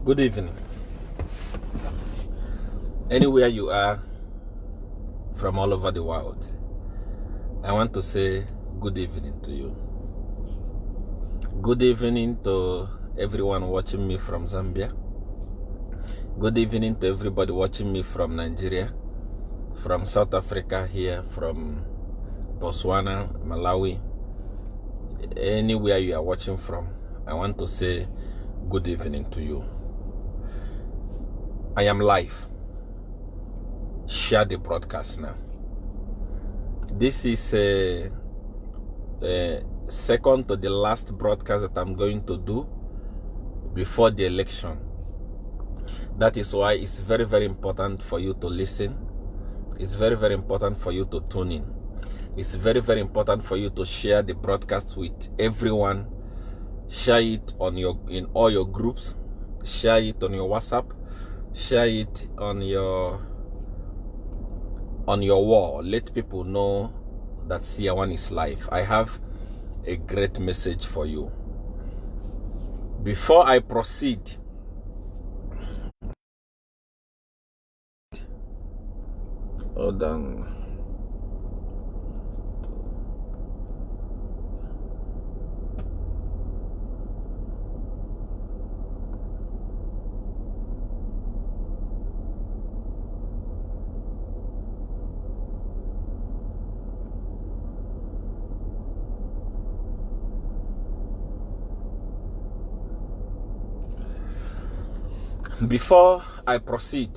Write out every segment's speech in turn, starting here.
Good evening. Anywhere you are from all over the world, I want to say good evening to you. Good evening to everyone watching me from Zambia. Good evening to everybody watching me from Nigeria, from South Africa here, from Botswana, Malawi. Anywhere you are watching from, I want to say good evening to you. I am live. Share the broadcast now. This is a second to the last broadcast that I'm going to do before the election. That is why it's very, very important for you to listen. It's very, very important for you to tune in. It's very, very important for you to share the broadcast with everyone. Share it in all your groups. Share it on your WhatsApp. Share it on your wall. Let people know that Seer One is live. I have a great message for you. Before I proceed, hold on. Before I proceed,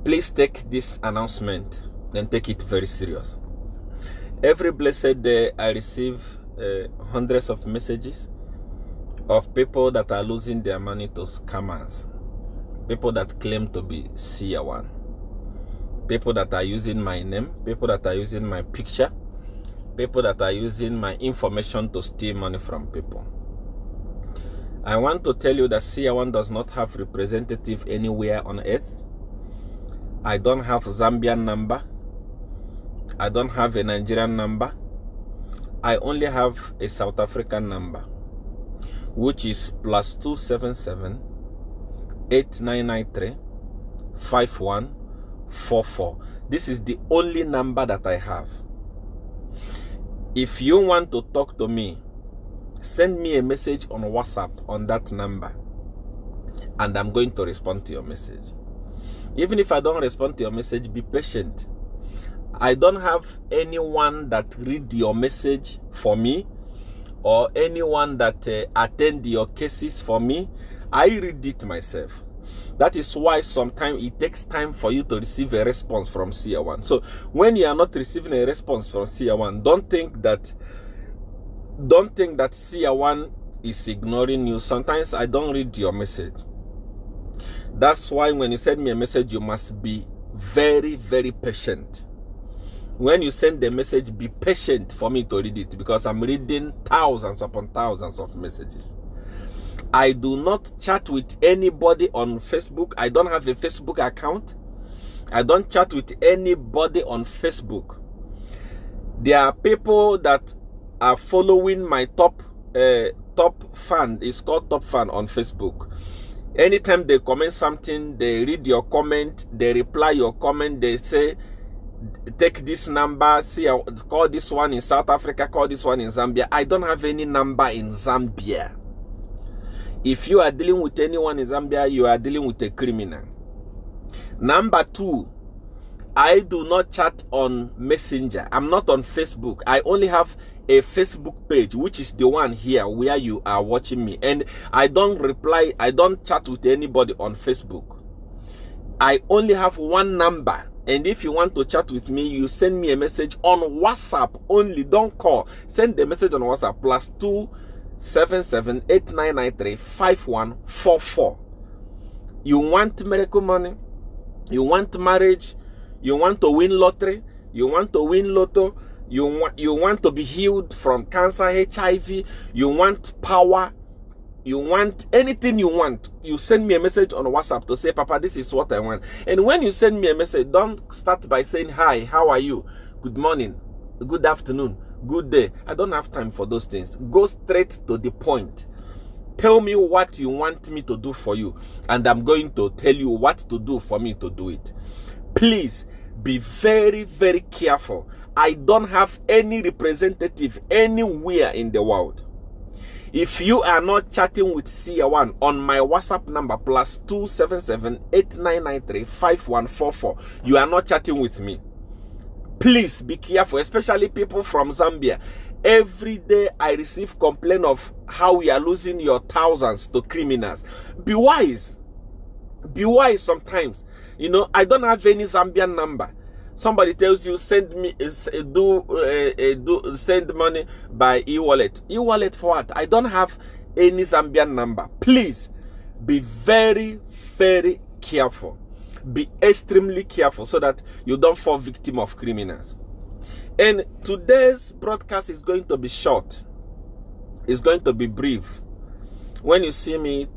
please take this announcement and take it very serious. Every blessed day I receive hundreds of messages of people that are losing their money to scammers, people that claim to be Seer One, people that are using my name, people that are using my picture, people that are using my information to steal money from people. I want to tell you that Seer One does not have representative anywhere on earth. I don't have Zambian number. I don't have a Nigerian number. I only have a South African number, which is +277 8993 5144. This is the only number that I have. If you want to talk to me, send me a message on WhatsApp on that number, and I'm going to respond to your message. Even if I don't respond to your message, be patient. I don't have anyone that read your message for me, or anyone that attend your cases for me. I read it myself. That is why sometimes it takes time for you to receive a response from Seer One. So when you are not receiving a response from Seer One, don't think that Seer One is ignoring you. Sometimes I don't read your message. That's why when you send me a message, you must be very, very patient. When you send the message, be patient for me to read it, because I'm reading thousands upon thousands of messages. I do not chat with anybody on Facebook. I don't have a Facebook account. I don't chat with anybody on Facebook. There are people that are following my top fan. It's called top fan on Facebook. Anytime they comment something, they read your comment, they reply your comment, they say, take this number, see, call this one in South Africa, call this one in Zambia. I don't have any number in Zambia. If you are dealing with anyone in Zambia, you are dealing with a criminal. Number two, I do not chat on Messenger. I'm not on Facebook. I only have a Facebook page, which is the one here where you are watching me. And I don't reply, I don't chat with anybody on Facebook. I only have one number. And if you want to chat with me, you send me a message on WhatsApp only. Don't call. Send the message on WhatsApp, +277 8993 5144. You want miracle money? You want marriage? You want to win lottery? You want to win lotto? You want to be healed from cancer, HIV? You want power? You want anything you want? You send me a message on WhatsApp to say, Papa, this is what I want. And when you send me a message, don't start by saying, hi, how are you? Good morning, good afternoon, good day. I don't have time for those things. Go straight to the point. Tell me what you want me to do for you, and I'm going to tell you what to do for me to do it. Please be very, very careful. I don't have any representative anywhere in the world. If you are not chatting with Seer One on my WhatsApp number +277-8993-5144, you are not chatting with me. Please be careful, especially people from Zambia. Every day I receive complaint of how we are losing your thousands to criminals. Be wise. Be wise sometimes. You know, I don't have any Zambian number. Somebody tells you send money by e-wallet. E-wallet for what? I don't have any Zambian number. Please be very, very careful. Be extremely careful so that you don't fall victim of criminals. And today's broadcast is going to be short. It's going to be brief. When you see me,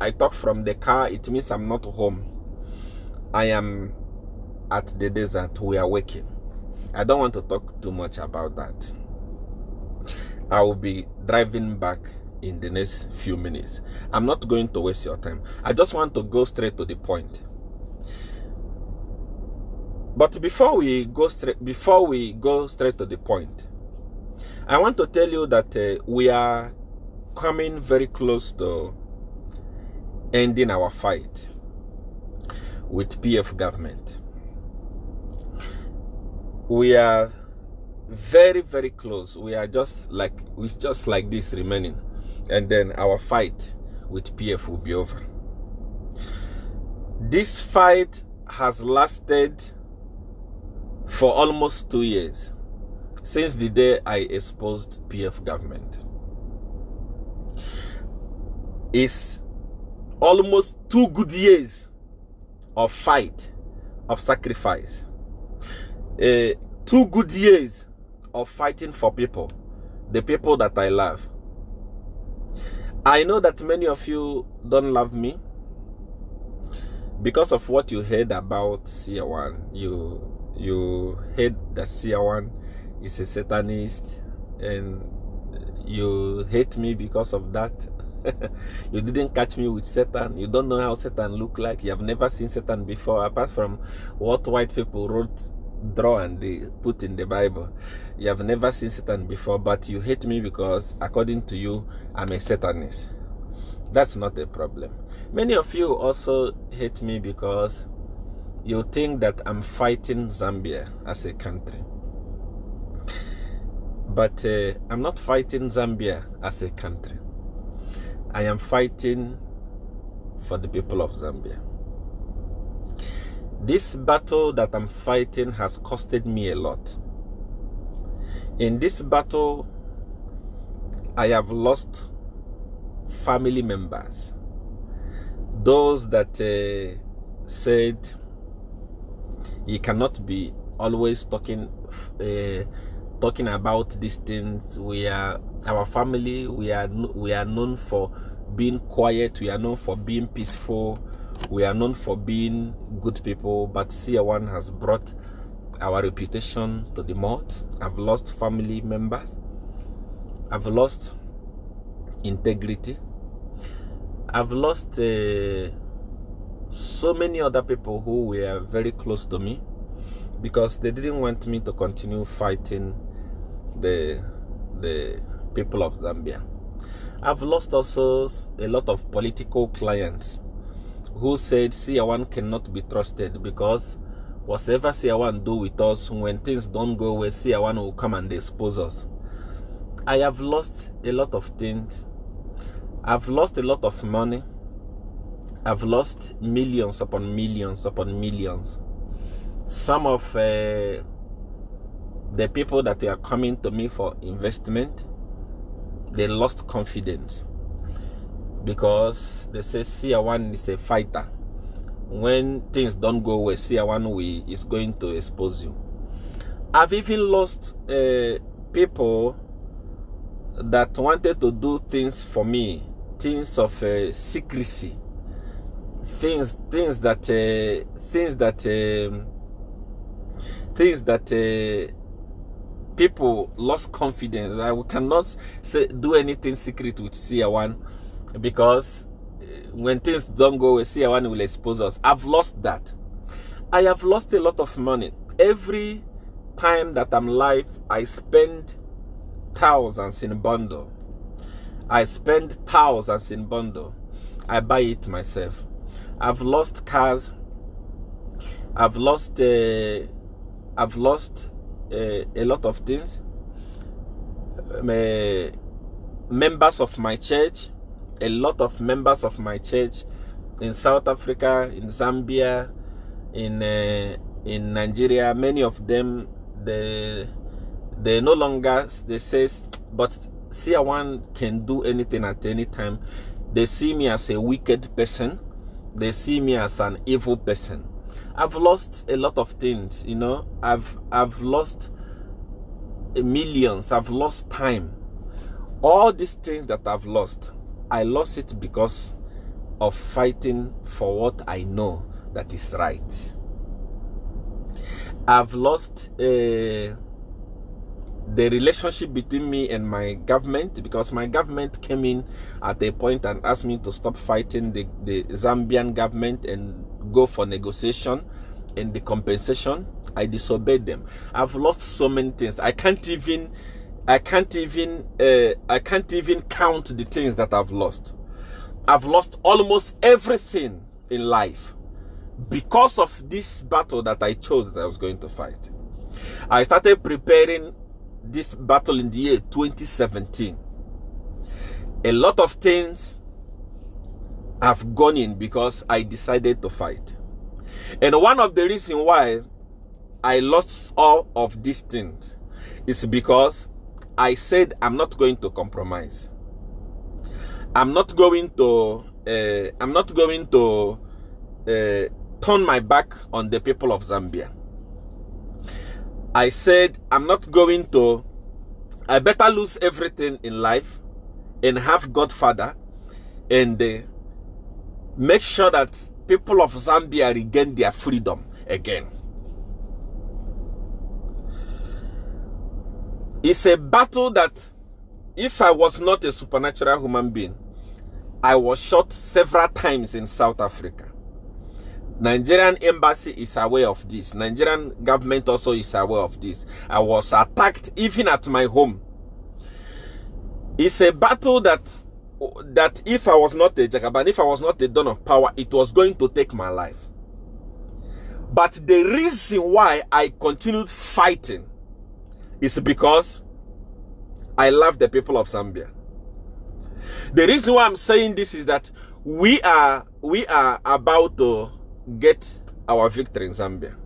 I talk from the car, it means I'm not home. I am at the desert. We are working. I don't want to talk too much about that. I will be driving back in the next few minutes. I'm not going to waste your time. I just want to go straight to the point. But before we go straight to the point, I want to tell you that we are coming very close to ending our fight with PF government. We are very, very close. We are just like this remaining, and then our fight with PF will be over. This fight has lasted for almost 2 years, since the day I exposed PF government. It's almost 2 good years of fight, of sacrifice. 2 good years of fighting for people, the people that I love. I know that many of you don't love me because of what you heard about Seer One. You heard that Seer One is a Satanist, and you hate me because of that. You didn't catch me with Satan. You don't know how Satan look like. You have never seen Satan before, apart from what white people draw and they put in the Bible. You have never seen Satan before, but you hate me because, according to you, I'm a Satanist. That's not a problem. Many of you also hate me because you think that I'm fighting Zambia as a country. But I'm not fighting Zambia as a country. I am fighting for the people of Zambia. This battle that I'm fighting has costed me a lot. In this battle, I have lost family members. Those that said you cannot be always talking about these things. Our family, we are known for being quiet, we are known for being peaceful, we are known for being good people, but Seer One has brought our reputation to the mud. I've lost family members, I've lost integrity, I've lost so many other people who were very close to me because they didn't want me to continue fighting the people of Zambia. I've lost also a lot of political clients who said Seer One cannot be trusted because whatever Seer One do with us, when things don't go well, Seer One will come and expose us. I have lost a lot of things. I've lost a lot of money. I've lost millions upon millions upon millions. Some of the people that are coming to me for investment, they lost confidence because they say Seer One is a fighter. When things don't go well, Seer One is going to expose you. I've even lost people that wanted to do things for me, things of secrecy, things that people lost confidence. We cannot do anything secret with Seer One. because when things don't go, we see one will expose us. I've lost that. I have lost a lot of money. Every time that I'm live, I spend thousands in bundle. I spend thousands in bundle. I buy it myself. I've lost cars. I've lost a lot of things. Members of my church, a lot of members of my church in South Africa, in Zambia, in Nigeria, many of them, they no longer, they say, but Seer One can do anything at any time. They see me as a wicked person. They see me as an evil person. I've lost a lot of things, you know. I've lost millions. I've lost time. All these things that I've lost, I lost it because of fighting for what I know that is right. I've lost the relationship between me and my government, because my government came in at a point and asked me to stop fighting the Zambian government and go for negotiation and the compensation. I disobeyed them. I've lost so many things. I can't even count the things that I've lost. I've lost almost everything in life because of this battle that I chose that I was going to fight. I started preparing this battle in the year 2017. A lot of things have gone in because I decided to fight. And one of the reasons why I lost all of these things is because I said I'm not going to compromise. I'm not going to turn my back on the people of Zambia. I said I'm not going to, I better lose everything in life and have Godfather and make sure that people of Zambia regain their freedom again. It's a battle that if I was not a supernatural human being, I was shot several times in South Africa. Nigerian embassy is aware of this. Nigerian government also is aware of this. I was attacked even at my home. It's a battle that if I was not a Jagaban, if I was not a Don of Power, it was going to take my life. But the reason why I continued fighting is because I love the people of Zambia. The reason why I'm saying this is that we are about to get our victory in Zambia.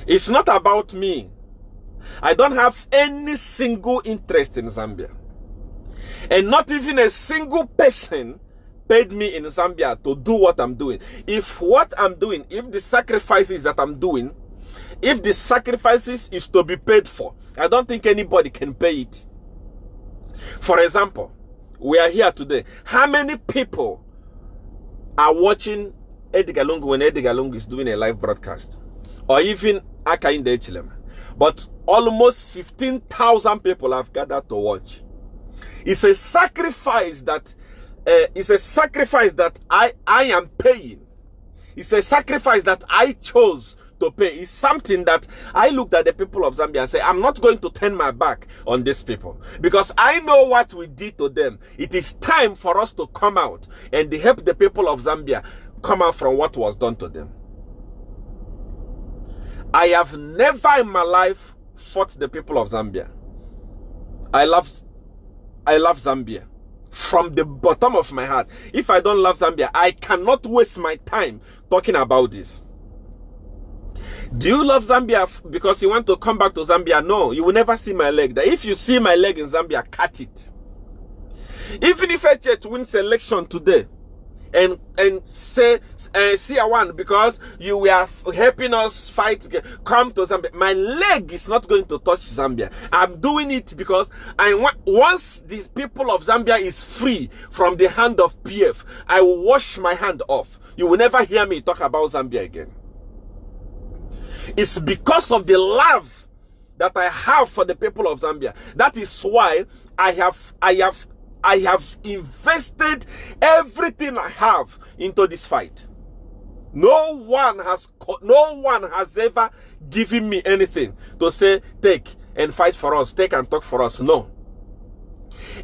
It's not about me. I don't have any single interest in Zambia. And not even a single person paid me in Zambia to do what I'm doing. If what I'm doing, if the sacrifices that I'm doing, if the sacrifices is to be paid for, I don't think anybody can pay it. For example, we are here today. How many people are watching Edgar Lungu when Edgar Lungu is doing a live broadcast? Or even Akainde Echilema. But almost 15,000 people have gathered to watch. It's a sacrifice that I am paying. It's a sacrifice that I chose to pay. It's something that I looked at the people of Zambia and said, I'm not going to turn my back on these people because I know what we did to them. It is time for us to come out and help the people of Zambia come out from what was done to them. I have never in my life fought the people of Zambia. I love Zambia from the bottom of my heart. If I don't love Zambia, I cannot waste my time talking about this. Do you love Zambia because you want to come back to Zambia? No, you will never see my leg. If you see my leg in Zambia, cut it. Even if a church wins election today and say Seer One because you were helping us fight, come to Zambia, my leg is not going to touch Zambia. I'm doing it because once these people of Zambia is free from the hand of PF, I will wash my hand off. You will never hear me talk about Zambia again. It's because of the love that I have for the people of Zambia. That is why I I have invested everything I have into this fight. No one has ever given me anything to say, take and fight for us, take and talk for us. No.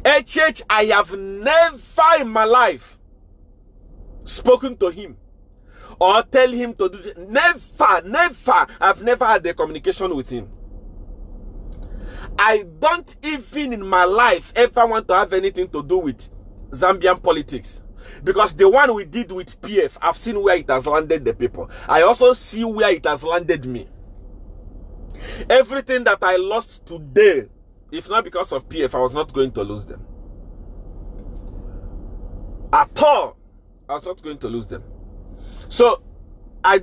HH, I have never in my life spoken to him or tell him to do this. Never. I've never had a communication with him. I don't even in my life ever want to have anything to do with Zambian politics. Because the one we did with PF, I've seen where it has landed the people. I also see where it has landed me. Everything that I lost today, if not because of PF, I was not going to lose them. At all, I was not going to lose them. So, I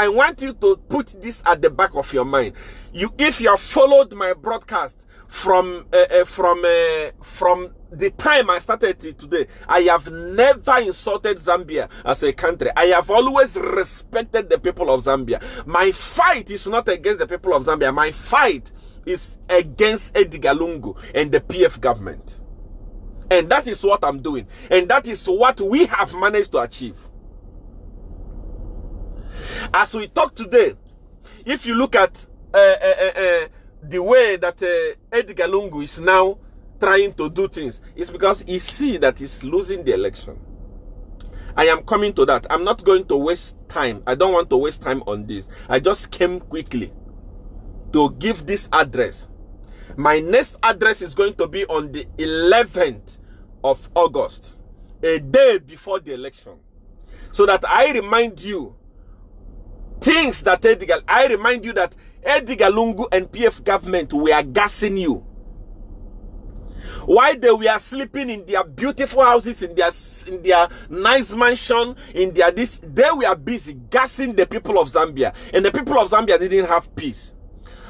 want you to put this at the back of your mind. If you have followed my broadcast from the time I started till today, I have never insulted Zambia as a country. I have always respected the people of Zambia. My fight is not against the people of Zambia. My fight is against Edgar Lungu and the PF government. And that is what I'm doing. And that is what we have managed to achieve. As we talk today, if you look at the way that Edgar Lungu is now trying to do things, it's because he sees that he's losing the election. I am coming to that. I'm not going to waste time. I don't want to waste time on this. I just came quickly to give this address. My next address is going to be on the 11th of August, a day before the election, so that I remind you things that I remind you that Edgar Lungu and PF government were gassing you. While they were sleeping in their beautiful houses, in their nice mansion, in their this, they were busy gassing the people of Zambia. And the people of Zambia didn't have peace.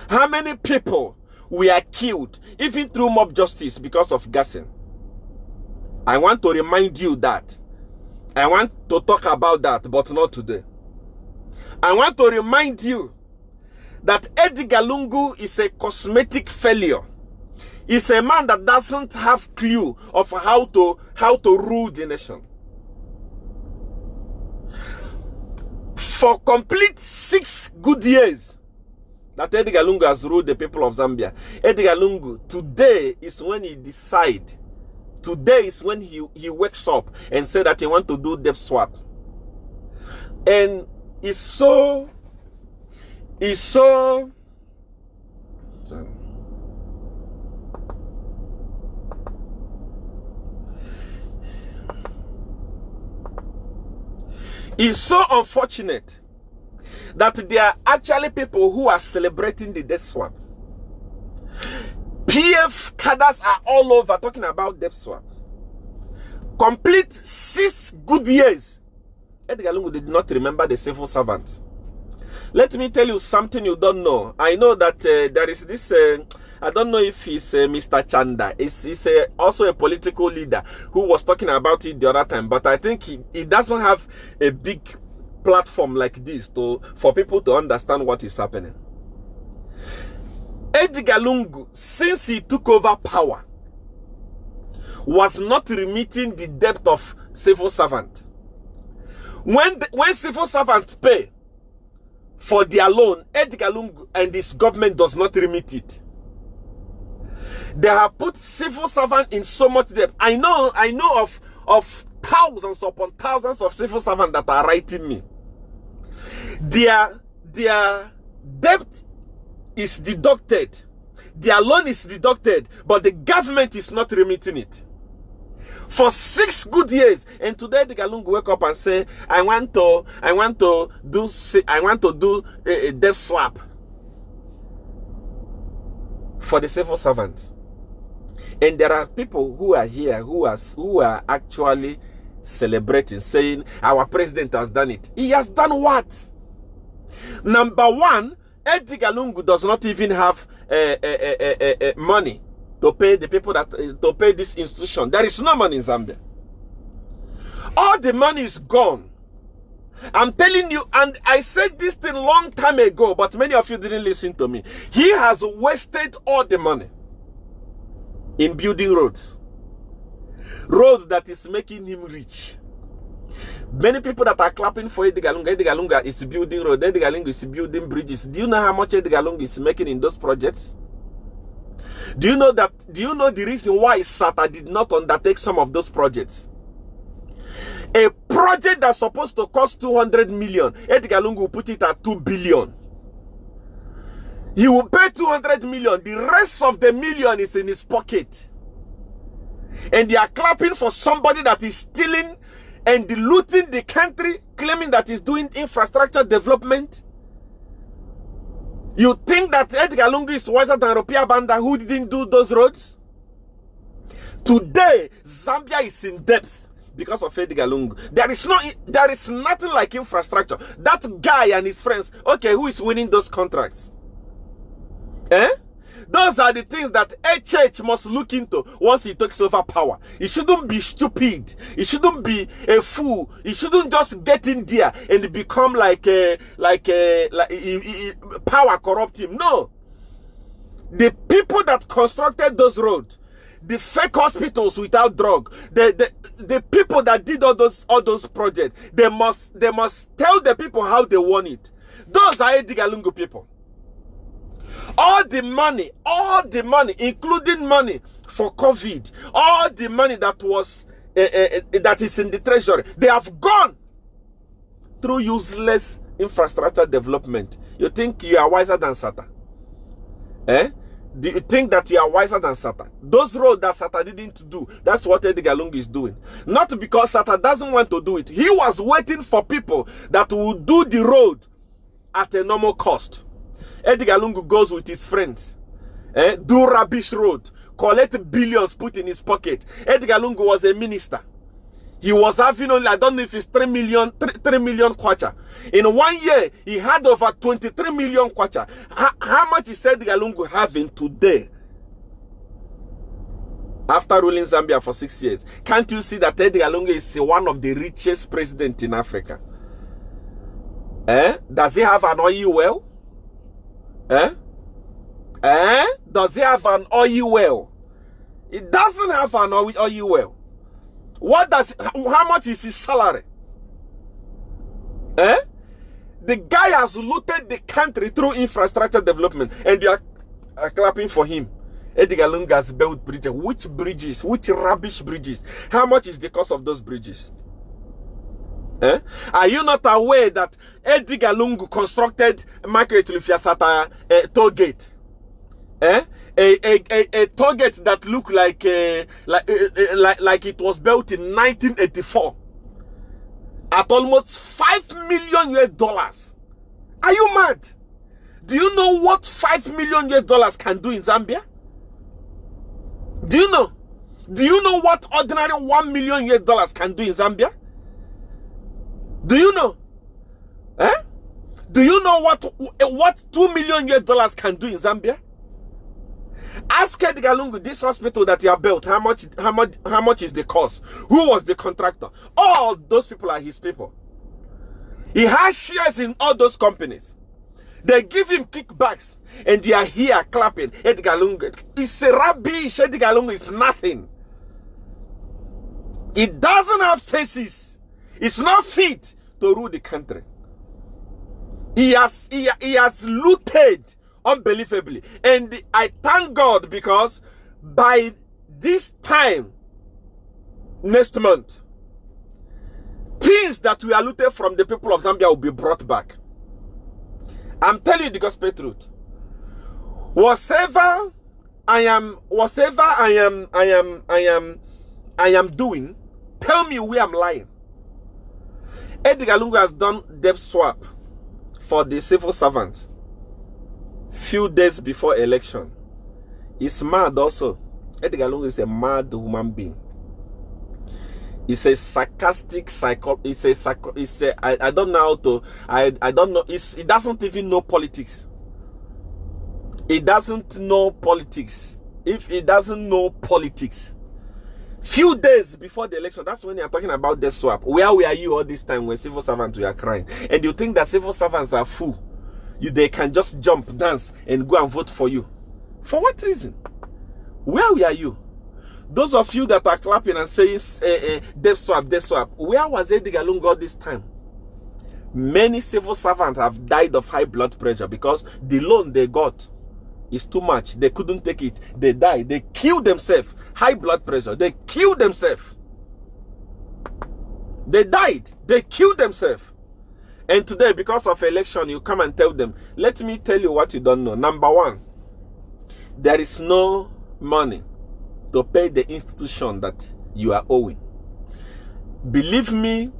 How many people were killed, even through mob justice, because of gassing? I want to remind you that. I want to talk about that, but not today. I want to remind you that Edgar Lungu is a cosmetic failure. He's a man that doesn't have clue of how to rule the nation. For complete 6 good years that Edgar Lungu has ruled the people of Zambia, Edgar Lungu, today is when he decides. Today is when he wakes up and said that he wants to do debt swap. And it's so it's so unfortunate that there are actually people who are celebrating the debt swap. PF cadres are all over talking about debt swap. Complete 6 good years. Edgar Lungu did not remember the civil servant. Let me tell you something you don't know. I know that there is this, I don't know if he's Mr. Chanda. He's also a political leader who was talking about it the other time. But I think he doesn't have a big platform like this for people to understand what is happening. Edgar Lungu, since he took over power, was not remitting the debt of civil servant. When civil servants pay for their loan, Edgar Lungu and his government does not remit it. They have put civil servants in so much debt. I know of thousands upon thousands of civil servants that are writing me. Their debt is deducted, their loan is deducted, but the government is not remitting it for 6 good years. And today Edgar Lungu wake up and say, I want to do a debt swap for the civil servant. And there are people who are here who are actually celebrating, saying our president has done it. He has done what? Number one, Edgar Lungu does not even have money to pay the people to pay this institution. There is no money in Zambia. All the money is gone. I'm telling you, and I said this thing long time ago, but many of you didn't listen to me. He has wasted all the money in building roads. road that is making him rich. Many people that are clapping for Edgar Lunga is building road, Edgar Lunga is building bridges. Do you know how much Edgar Lunga is making in those projects? Do you know the reason why SATA did not undertake some of those projects? A project that's supposed to cost 200 million, Edgar Lunga will put it at 2 billion. He will pay 200 million. The rest of the million is in his pocket. And they are clapping for somebody that is stealing and looting the country, claiming that he's doing infrastructure development. You think that Edgar Lunga is wiser than Rupia Banda, who didn't do those roads? Today, Zambia is in depth because of Edgar Lunga. There is nothing like infrastructure. That guy and his friends, okay, who is winning those contracts? Those are the things that HH must look into once he takes over power. He shouldn't be stupid. He shouldn't be a fool. He shouldn't just get in there and become like power corrupt him. No. The people that constructed those roads, the fake hospitals without drug, the people that did all those projects, they must tell the people how they want it. Those are Edgar Lunga people. All the money, including money for COVID, all the money that was that is in the treasury, they have gone through useless infrastructure development. You think you are wiser than SATA? Do you think that you are wiser than SATA? Those roads that SATA didn't do, that's what Edgar Lunga is doing. Not because SATA doesn't want to do it. He was waiting for people that will do the road at a normal cost. Edgar Lunga goes with his friends, do rubbish road, collect billions, put in his pocket. Edgar Lunga was a minister. He was having only, I don't know if it's 3 million kwacha. In 1 year, he had over 23 million kwacha. How much is Edgar Lunga having today? After ruling Zambia for 6 years. Can't you see that Edgar Lunga is one of the richest presidents in Africa? Does he have an oil well? Does he have an oil well? It doesn't have an oil well. How much is his salary? The guy has looted the country through infrastructure development, and you are clapping for him. Edgar Lunga has built bridges. Which bridges? Which rubbish bridges? How much is the cost of those bridges? Are you not aware that Edgar Lunga constructed Michael Etulifiasata toll gate? A toll gate that looked like it was built in 1984 at almost $5 million US. Are you mad? Do you know what $5 million US can do in Zambia? Do you know? Do you know what ordinary $1 million US can do in Zambia? Do you know? Do you know what $2 million US can do in Zambia? Ask Edgar Lunga, this hospital that you have built, how much is the cost? Who was the contractor? All those people are his people. He has shares in all those companies. They give him kickbacks, and they are here clapping. Edgar Lunga, it's a rubbish. Edgar Lunga is nothing. It doesn't have thesis. It's not fit to rule the country. He has looted unbelievably. And I thank God, because by this time next month, things that we are looted from the people of Zambia will be brought back. I'm telling you the gospel truth. Whatever I am doing, tell me where I'm lying. Edgar Lunga has done debt swap for the civil servants few days before election. He's mad also. Edgar Lunga is a mad human being. He's a sarcastic I don't know how to, I don't know, he doesn't even know politics. He doesn't know politics. If he doesn't know politics, few days before the election, that's when you are talking about the swap. Where were you all this time when civil servants were crying? And you think that civil servants are fool? They can just jump, dance, and go and vote for you. For what reason? Where were you? Those of you that are clapping and saying death swap, where was Edgar Lungu all this time? Many civil servants have died of high blood pressure because the loan they got is too much. They couldn't take it. They died. They killed themselves. High blood pressure. They killed themselves. They died. They killed themselves. And today, because of election, you come and tell them, let me tell you what you don't know. Number one, there is no money to pay the institution that you are owing. Believe me,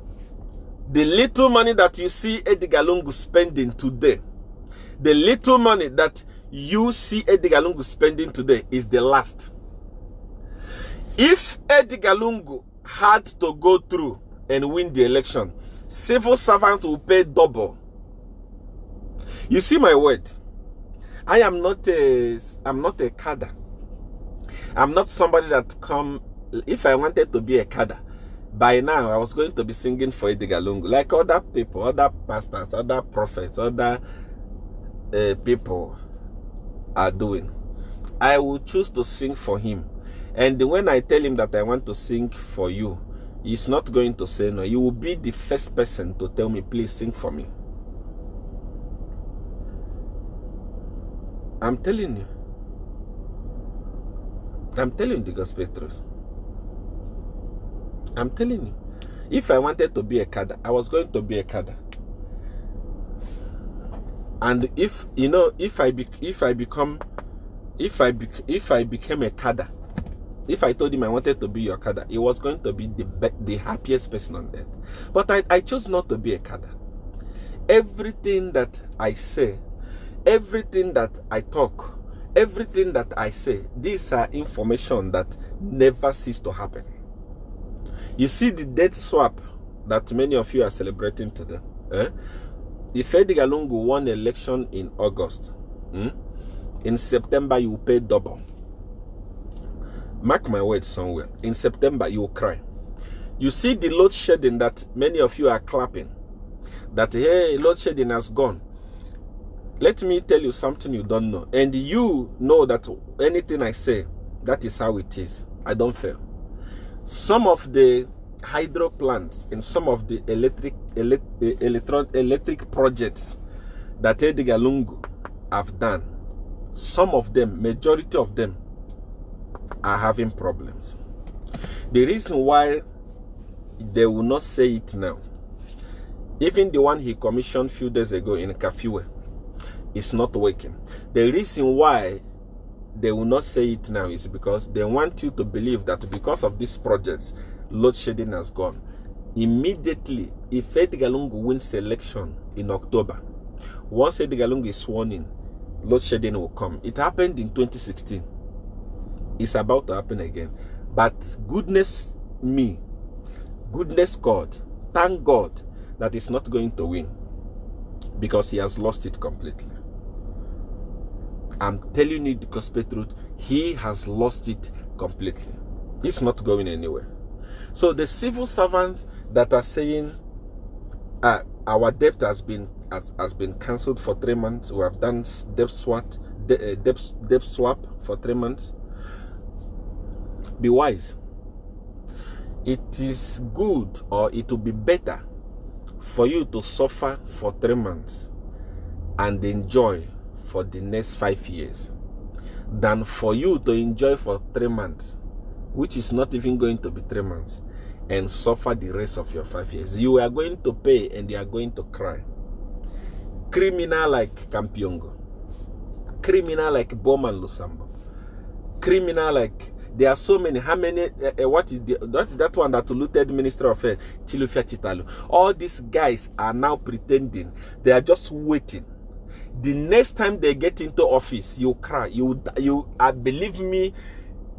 the little money that you see Edgar Lungu spending today, the little money that you see Edgar Lungu spending today is the last. If Edgar Lungu had to go through and win the election, civil servants will pay double. You see my word. I'm not a cadre. I'm not somebody that come. If I wanted to be a cadre, by now I was going to be singing for Edgar Lungu, like other people, other pastors, other prophets, other people are doing. I will choose to sing for him. And when I tell him that I want to sing for you, he's not going to say no. You will be the first person to tell me, please sing for me. I'm telling you. I'm telling you the gospel truth. I'm telling you. If I wanted to be a cadre, I was going to be a cadre. And if you know, if I became a cadre, if I told him I wanted to be your cadre, he was going to be the happiest person on earth. But I chose not to be a cadre. Everything that I say, everything that I talk, everything that I say, these are information that never cease to happen. You see the death swap that many of you are celebrating today. If Edgar Lungu won election in August, in September you will pay double. Mark my words somewhere. In September you will cry. You see the load shedding that many of you are clapping. That, hey, load shedding has gone. Let me tell you something you don't know. And you know that anything I say, that is how it is. I don't fail. Some of the hydro plants and some of the electric projects that Edgar Lungu have done, some of them, majority of them, are having problems. The reason why they will not say it now, even the one he commissioned a few days ago in Kafiwe, is not working. The reason why they will not say it now is because they want you to believe that because of these projects, load shedding has gone. Immediately, if Edgar Lungu wins election in October, once Edgar Lungu is sworn in, load shedding will come. It happened in 2016. It's about to happen again. But goodness me, goodness God, thank God that it's not going to win, because he has lost it completely. I'm telling you the gospel truth. He has lost it completely. It's not going anywhere. So the civil servants that are saying our debt has been cancelled for 3 months, we have done debt swap for 3 months, be wise. It is good, or it will be better for you to suffer for 3 months and enjoy for the next 5 years than for you to enjoy for 3 months, which is not even going to be 3 months, and suffer the rest of your 5 years. You are going to pay and you are going to cry. Criminal like Campiongo, criminal like Bowman Lusambo, criminal like, there are so many. How many? What is that one that looted Minister of Health, Chilufia Chitalu? All these guys are now pretending. They are just waiting. The next time they get into office, you cry. Believe me,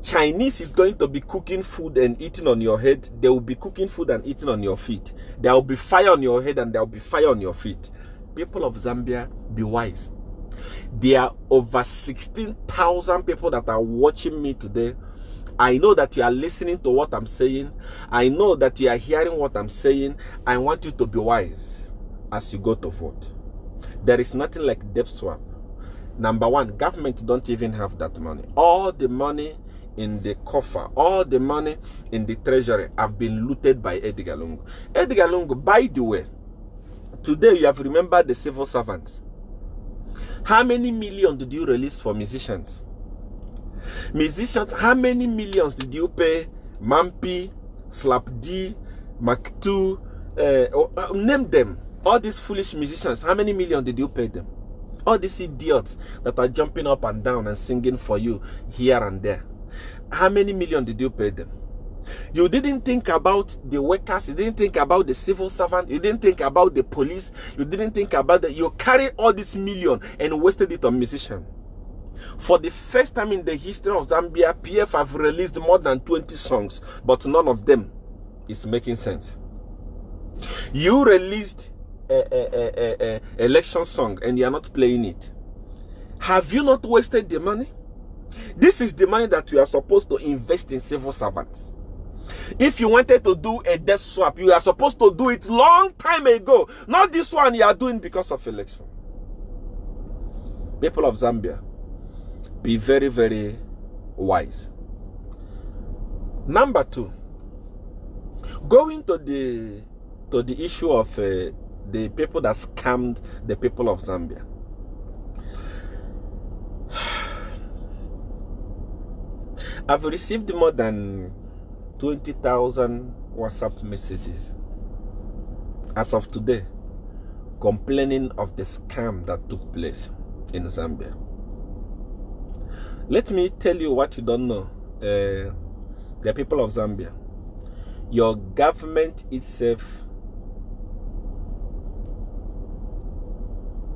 Chinese is going to be cooking food and eating on your head. They will be cooking food and eating on your feet. There will be fire on your head and there will be fire on your feet. People of Zambia, be wise. There are over 16,000 people that are watching me today. I know that you are listening to what I'm saying. I know that you are hearing what I'm saying. I want you to be wise as you go to vote. There is nothing like debt swap. Number one, government don't even have that money. All the money in the coffer, all the money in the treasury have been looted by Edgar Lungu. Edgar Lungu, by the way, today you have remembered the civil servants. How many millions did you release for musicians? Musicians, how many millions did you pay Mampi, Slap D, Mac 2, name them. All these foolish musicians, how many millions did you pay them? All these idiots that are jumping up and down and singing for you here and there. How many millions did you pay them? You didn't think about the workers. You didn't think about the civil servant. You didn't think about the police. You didn't think about that. You carried all this million and wasted it on musicians. For the first time in the history of Zambia, PF have released more than 20 songs, but none of them is making sense. You released a election song and you are not playing it. Have you not wasted the money? This is the money that you are supposed to invest in civil servants. If you wanted to do a death swap, you are supposed to do it long time ago. Not this one you are doing because of election. People of Zambia, be very, very wise. Number two, going to the issue of the people that scammed the people of Zambia. I've received more than 20,000 WhatsApp messages as of today complaining of the scam that took place in Zambia. Let me tell you what you don't know, the people of Zambia. Your government itself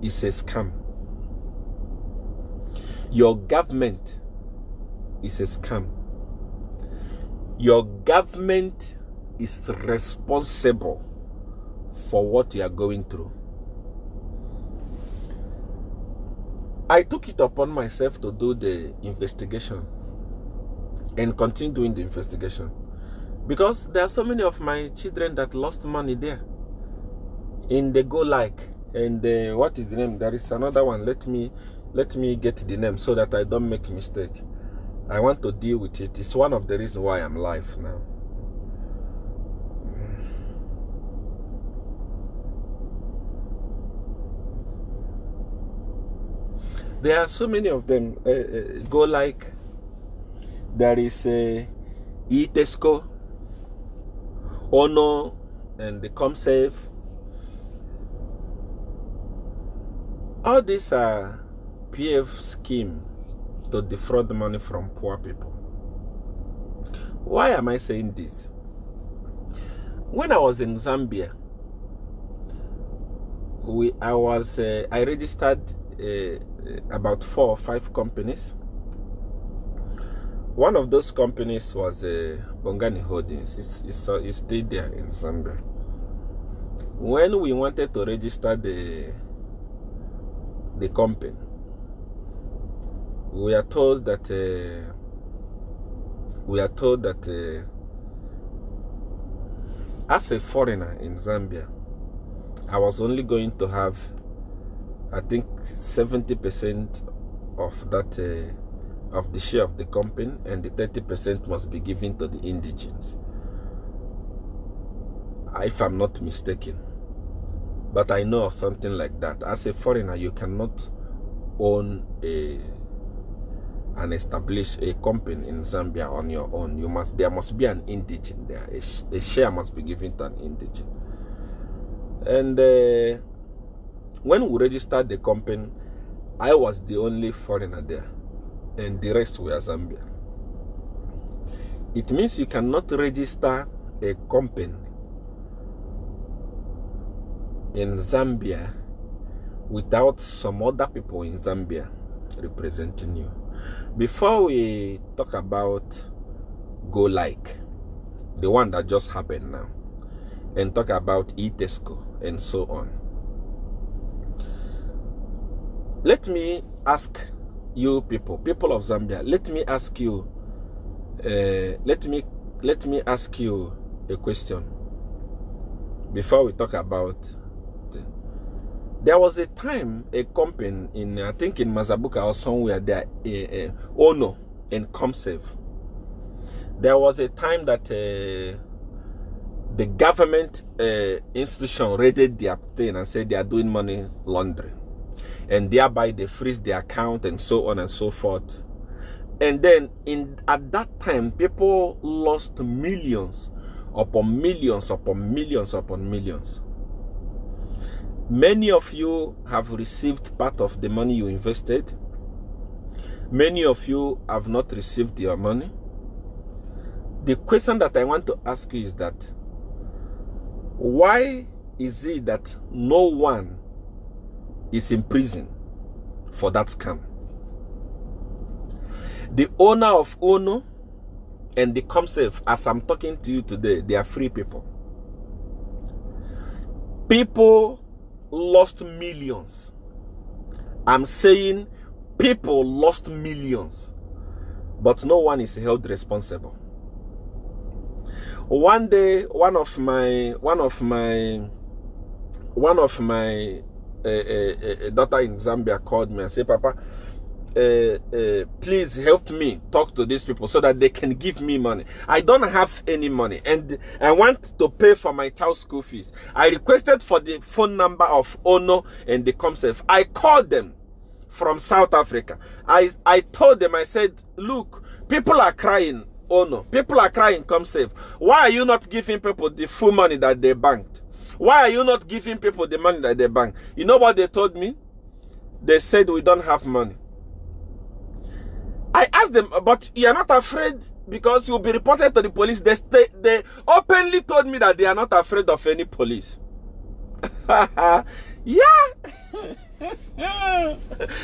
is a scam. Your government is a scam. Your government is responsible for what you are going through. I took it upon myself to do the investigation and continue doing the investigation because there are so many of my children that lost money there in the Go Like and what is the name? There is another one. Let me get the name so that I don't make mistake. I want to deal with it. It's one of the reasons why I'm live now. There are so many of them. Go Like. There is Itesco, Ono, and the ComSave. All these are PF scheme to defraud money from poor people. Why am I saying this? When I was in Zambia, I registered about 4 or 5 companies. One of those companies was Bongani Holdings. It stayed there in Zambia. When we wanted to register the company, we are told that as a foreigner in Zambia, I was only going to have, I think, 70% of that of the share of the company, and the 30% must be given to the indigenes, if I'm not mistaken. But I know of something like that. As a foreigner, you cannot own and establish a company in Zambia on your own. There must be an indigene there. A share must be given to an indigene. And when we registered the company, I was the only foreigner there, and the rest were Zambia. It means you cannot register a company in Zambia without some other people in Zambia representing you. Before we talk about Go Like, the one that just happened now, and talk about Itesco and so on, let me ask you people of Zambia, let me ask you ask you a question before we talk about. There was a time a company in, I think in Mazabuka or somewhere there, Ono and ComSave, There was a time that the government institution raided their thing and said they are doing money laundering, and thereby they freeze their account and so on and so forth. And then at that time, people lost millions upon millions upon millions upon millions. Many of you have received part of the money you invested. Many of you have not received your money. The question that I want to ask you is that, why is it that no one is in prison for that scam? The owner of Ono and the Comsafe, as I'm talking to you today, they are free people. People lost millions. I'm saying people lost millions, but no one is held responsible. One day, one of my daughter in Zambia called me and said, "Papa, please help me talk to these people so that they can give me money. I don't have any money and I want to pay for my child's school fees." I requested for the phone number of Ono and the Comsafe. I called them from South Africa. I told them, I said, "Look, people are crying, Ono. People are crying, Comsafe. Why are you not giving people the full money that they banked? Why are you not giving people the money that they banked?" You know what they told me? They said, "We don't have money." I asked them, "But you're not afraid because you'll be reported to the police?" They openly told me that they are not afraid of any police. Yeah.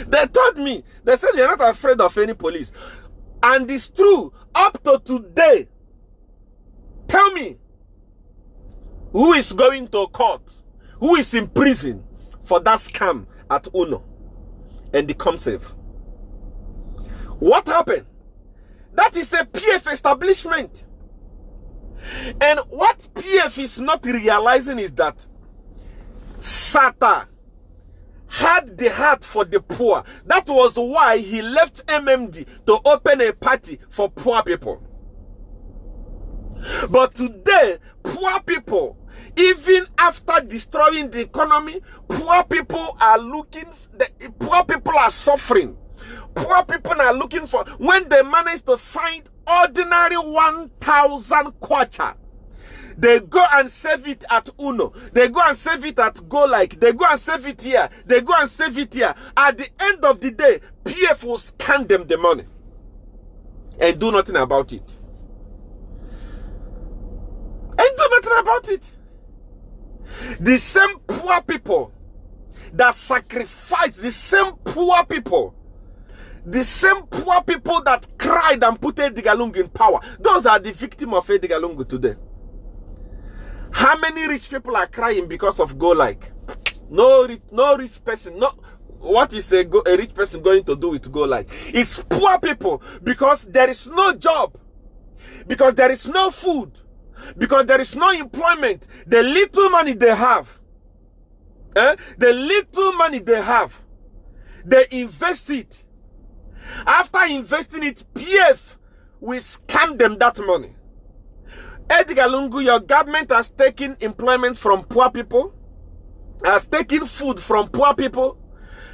They told me, they said, "You're not afraid of any police." And it's true. Up to today, tell me, who is going to court? Who is in prison for that scam at Uno and the Comsafe? What happened? That is a PF establishment. And what PF is not realizing is that Sata had the heart for the poor. That was why he left MMD to open a party for poor people. But today, poor people, even after destroying the economy, poor people are poor people are suffering. Poor people are looking for, when they manage to find ordinary 1,000 kwacha, they go and save it at Uno. They go and save it at Go Like. They go and save it here. They go and save it here. At the end of the day, PF will scan them the money and do nothing about it. And do nothing about it. The same poor people that sacrificed, the same poor people that cried and put Edgar Lungu in power, those are the victims of Edgar Lungu today. How many rich people are crying because of Go Like? No rich person. No, what is a rich person going to do with Go Like? It's poor people, because there is no job, because there is no food, because there is no employment. The little money they have, the little money they have, they invest it. After investing it, PF will scam them that money. Edgar Lungu, your government has taken employment from poor people, has taken food from poor people,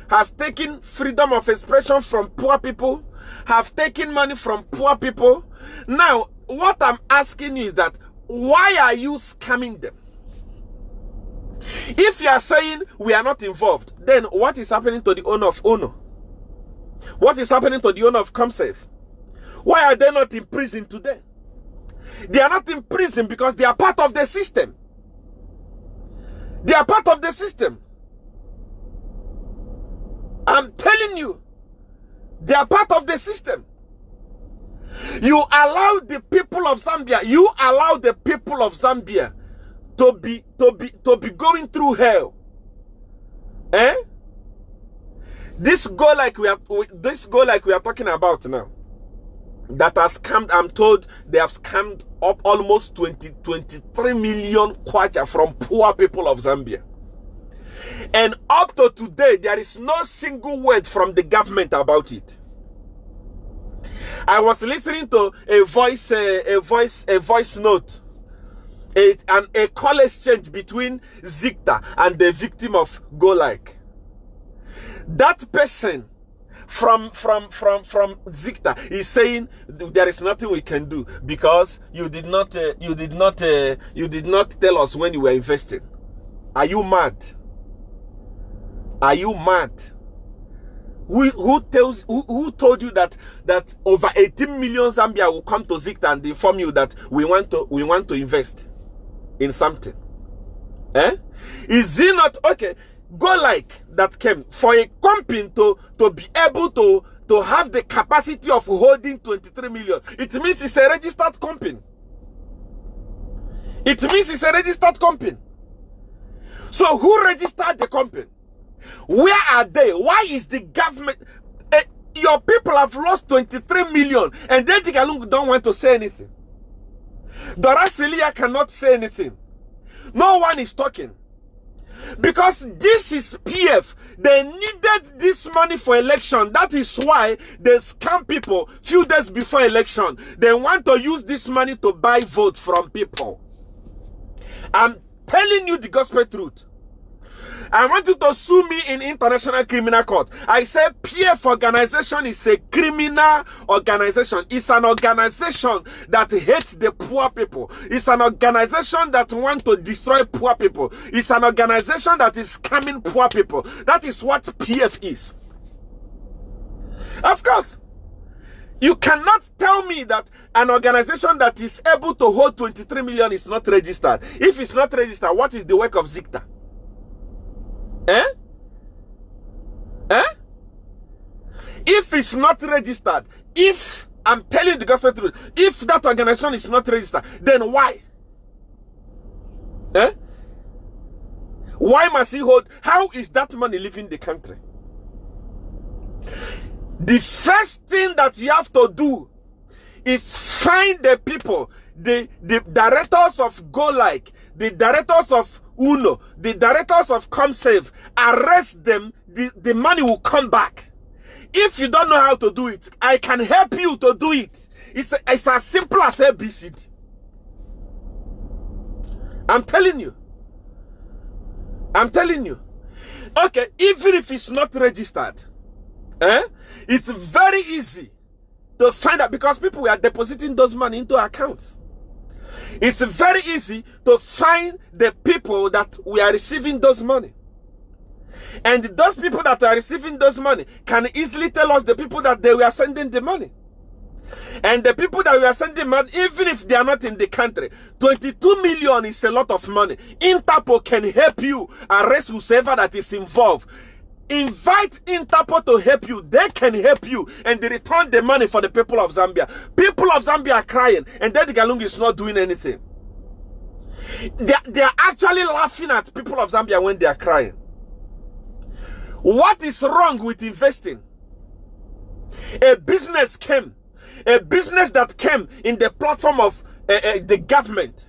has taken freedom of expression from poor people, have taken money from poor people. Now, what I'm asking you is that, why are you scamming them? If you are saying we are not involved, then what is happening to the owner of Ono? What is happening to the owner of Comsafe? Why are they not in prison today? They are not in prison because they are part of the system. They are part of the system. I'm telling you, they are part of the system. You allow the people of Zambia, to be going through hell. This go like we are talking about now, that has scammed, I'm told they have scammed up almost 23 million kwacha from poor people of Zambia. And up to today, there is no single word from the government about it. I was listening to a voice note, a call exchange between Zikta and the victim of Golike. That person from Zikta is saying there is nothing we can do because you did not tell us when you were investing. Are you mad? Are you mad? Who told you that over 18 million Zambia will come to Zikta and inform you that we want to invest in something? Is it not okay? Golike that came for a company to be able to have the capacity of holding 23 million. It means it's a registered company. It means it's a registered company. So who registered the company? Where are they? Why is the government? Your people have lost 23 million and then the Galungu don't want to say anything. Dorasilia cannot say anything. No one is talking. Because this is PF. They needed this money for election. That is why they scam people few days before election. They want to use this money to buy votes from people. I'm telling you the gospel truth. I want you to sue me in International Criminal Court. I say PF organization is a criminal organization. It's an organization that hates the poor people. It's an organization that wants to destroy poor people. It's an organization that is scamming poor people. That is what PF is. Of course, you cannot tell me that an organization that is able to hold 23 million is not registered. If it's not registered, what is the work of Zikta? If it's not registered, if I'm telling the gospel truth, if that organization is not registered, then why? Why must he hold? How is that money leaving the country? The first thing that you have to do is find the people, the directors of Golike, the directors of UNO, the directors of ComSave, arrest them, the money will come back. If you don't know how to do it, I can help you to do it. It's as simple as ABCD. I'm telling you. I'm telling you. Okay, even if it's not registered, it's very easy to find out because people are depositing those money into accounts. It's very easy to find the people that we are receiving those money. And those people that are receiving those money can easily tell us the people that they were sending the money. And the people that we are sending money, even if they are not in the country, 22 million is a lot of money. Interpol can help you arrest whoever that is involved. Invite Interpol to help you. They can help you and they return the money for the people of Zambia. People of Zambia are crying and then the Galungu is not doing anything. They are actually laughing at people of Zambia when they are crying. What is wrong with investing? A business came. A business that came in the platform of the government.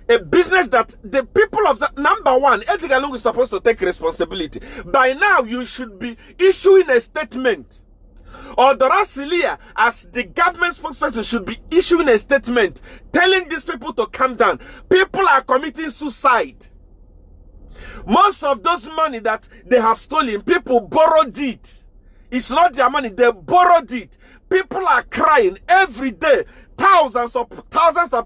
A business that the people of the number one, Edgar Lungu is supposed to take responsibility. By now, you should be issuing a statement. Or Dorasilia, as the government spokesperson, should be issuing a statement telling these people to calm down. People are committing suicide. Most of those money that they have stolen, people borrowed it. It's not their money, they borrowed it. People are crying every day. Thousands of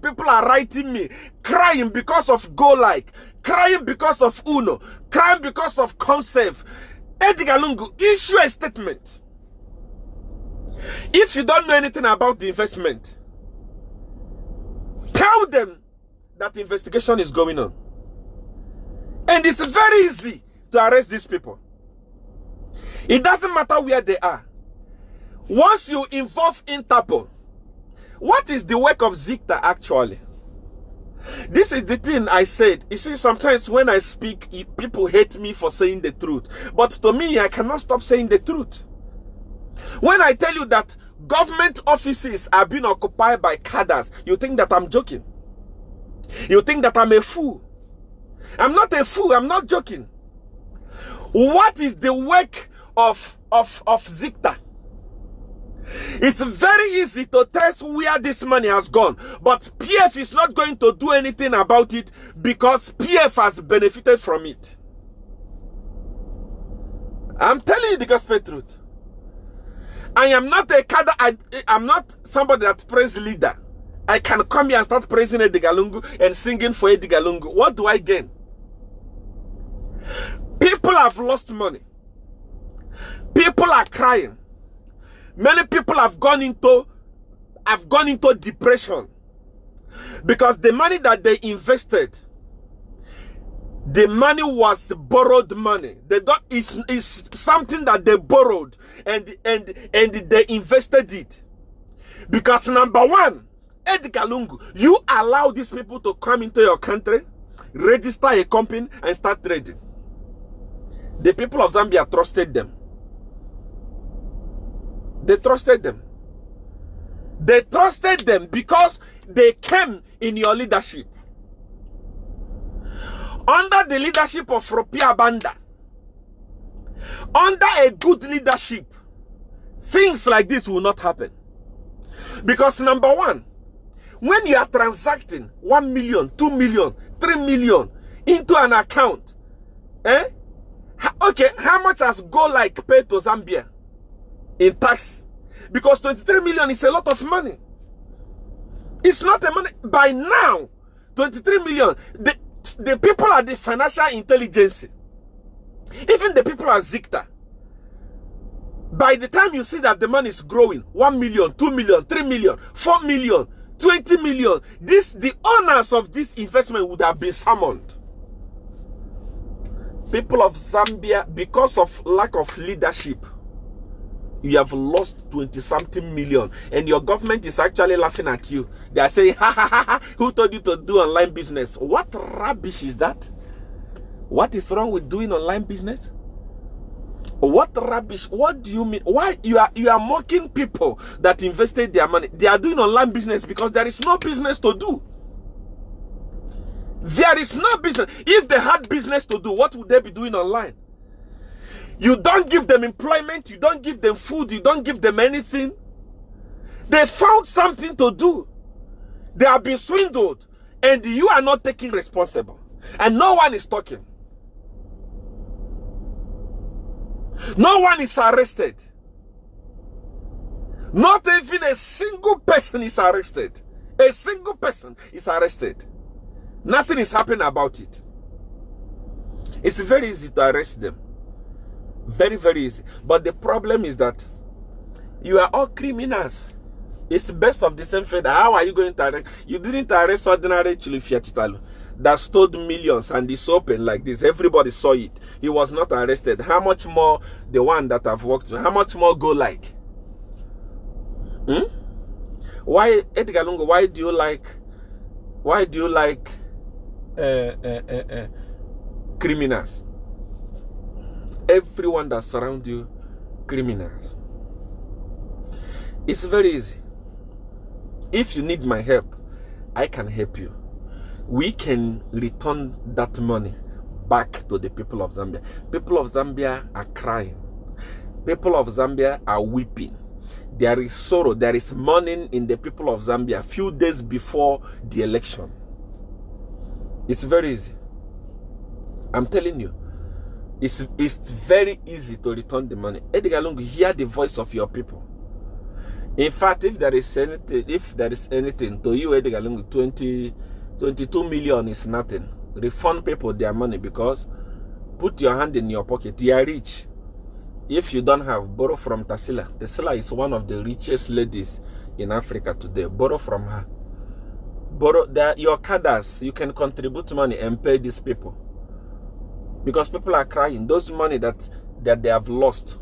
people are writing me, crying because of Golike, crying because of UNO, crying because of ComSave. Edgar Lungu, issue a statement. If you don't know anything about the investment, tell them that the investigation is going on. And it's very easy to arrest these people. It doesn't matter where they are. Once you involve Interpol, what is the work of Zikta actually? This is the thing I said. You see, sometimes when I speak, people hate me for saying the truth. But to me, I cannot stop saying the truth. When I tell you that government offices are being occupied by cadres, you think that I'm joking. You think that I'm a fool. I'm not a fool. I'm not joking. What is the work of Zikta? It's very easy to trace where this money has gone, but PF is not going to do anything about it because PF has benefited from it. I'm telling you the gospel truth. I am not a cadre. I'm not somebody that praise leader. I can come here and start praising Edgar Lungu and singing for Edgar Lungu. What do I gain? People have lost money. People are crying. Many people have gone into depression because the money that they invested, the money was borrowed money. They don't, it's something that they borrowed and they invested it. Because number one, Edgar Lungu, you allow these people to come into your country, register a company and start trading. The people of Zambia trusted them. They trusted them. They trusted them because they came in your leadership. Under the leadership of Ropia Banda, under a good leadership, things like this will not happen. Because number one, when you are transacting 1 million, 2 million, 3 million into an account, okay, how much has Go Like paid to Zambia in tax? Because 23 million is a lot of money. It's not a money. By now, 23 million, the people at the financial intelligence, even the people at Zikta, by the time you see that the money is growing, 1 million, 2 million, 3 million, 4 million, 20 million, the owners of this investment would have been summoned. People of Zambia, because of lack of leadership, you have lost 20-something million, and your government is actually laughing at you. They are saying, ha ha ha ha, who told you to do online business? What rubbish is that? What is wrong with doing online business? What rubbish? What do you mean? Why you are mocking people that invested their money? They are doing online business because there is no business to do. There is no business. If they had business to do, what would they be doing online? You don't give them employment, you don't give them food, you don't give them anything. They found something to do. They have been swindled, and you are not taking responsible. And no one is talking. No one is arrested. Not even a single person is arrested. A single person is arrested. Nothing is happening about it. It's very easy to arrest them. Very, very easy. But the problem is that you are all criminals. It's best of the same feather. How are you going to arrest? You didn't arrest ordinary Chilufiatitalu that stole millions and is open like this. Everybody saw it. He was not arrested. How much more the one that I've worked with? How much more Go Like? Why, Edgar Lungu, why do you like criminals? Everyone that surrounds you, criminals. It's very easy. If you need my help, I can help you. We can return that money back to the people of Zambia. People of Zambia are crying. People of Zambia are weeping. There is sorrow, there is mourning in the people of Zambia a few days before the election. It's very easy. I'm telling you. It's very easy to return the money. Edgar Lungu, hear the voice of your people. In fact, if there is anything to you, Edgar Lungu, 22 million is nothing. Refund people their money, because put your hand in your pocket. You are rich. If you don't have, borrow from Tasila. Tasila is one of the richest ladies in Africa today. Borrow from her. Borrow your cadres. You can contribute money and pay these people. Because people are crying. Those money that they have lost,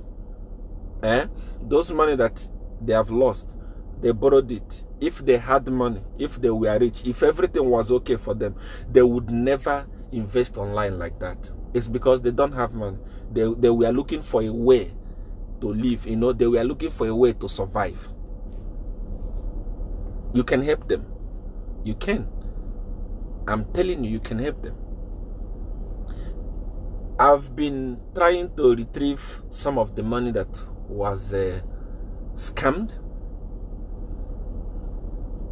those money that they have lost, they borrowed it. If they had money, if they were rich, if everything was okay for them, they would never invest online like that. It's because they don't have money. They were looking for a way to live. You know, they were looking for a way to survive. You can help them. You can. I'm telling you, you can help them. I've been trying to retrieve some of the money that was scammed.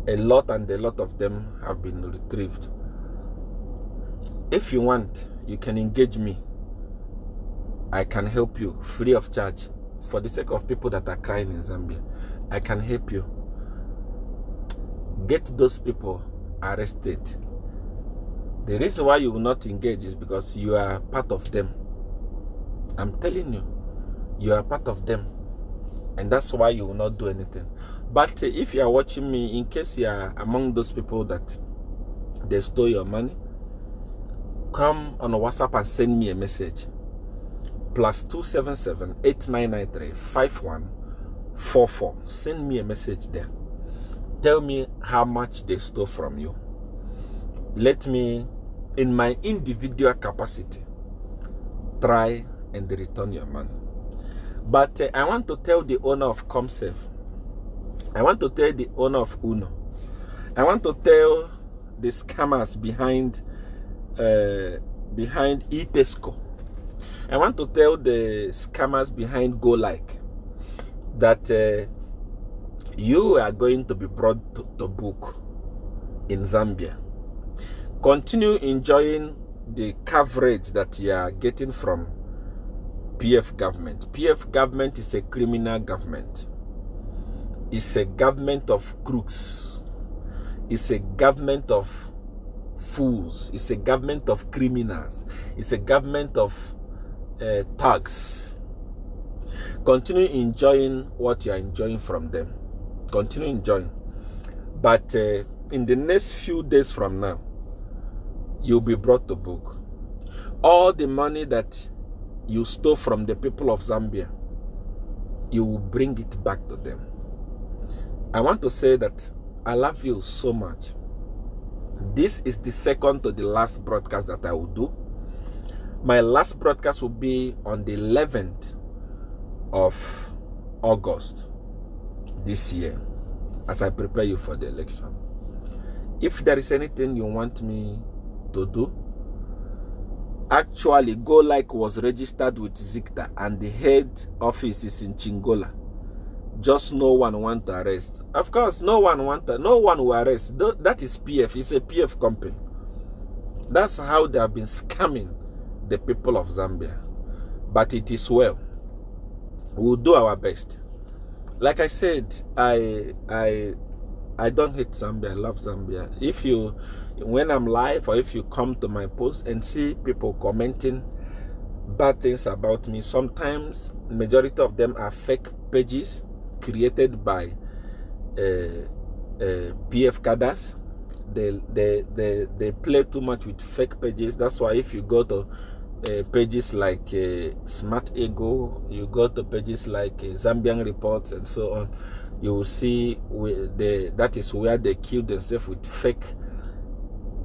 A lot of them have been retrieved. If you want, you can engage me. I can help you free of charge. For the sake of people that are crying in Zambia, I can help you. Get those people arrested. The reason why you will not engage is because you are part of them. I'm telling you, you are part of them. And that's why you will not do anything. But if you are watching me, in case you are among those people that they stole your money, come on WhatsApp and send me a message. +277 8993 5144. Send me a message there. Tell me how much they stole from you. Let me, in my individual capacity, try and return your money. But I want to tell the owner of ComSafe, I want to tell the owner of Uno, I want to tell the scammers behind Itesco, I want to tell the scammers behind Go Like that you are going to be brought to book in Zambia. Continue enjoying the coverage that you are getting from PF government. PF government is a criminal government. It's a government of crooks. It's a government of fools. It's a government of criminals. It's a government of thugs. Continue enjoying what you are enjoying from them. Continue enjoying. But in the next few days from now, you'll be brought to book. All the money that you stole from the people of Zambia, you will bring it back to them. I want to say that I love you so much. This is the second to the last broadcast that I will do. My last broadcast will be on the 11th of August this year, as I prepare you for the election. If there is anything you want me to do, actually Go Like was registered with Zikta and the head office is in Chingola. Just no one want to arrest. Of course, no one will arrest. That is PF. It's a PF company. That's how they have been scamming the people of Zambia. But it is well. We'll do our best. Like I said, I don't hate Zambia. I love Zambia. When I'm live, or if you come to my post and see people commenting bad things about me, sometimes majority of them are fake pages created by PF cadres. They play too much with fake pages. That's why if you go to pages like Smart Ego, you go to pages like Zambian Reports and so on, you will see that is where they kill themselves with fake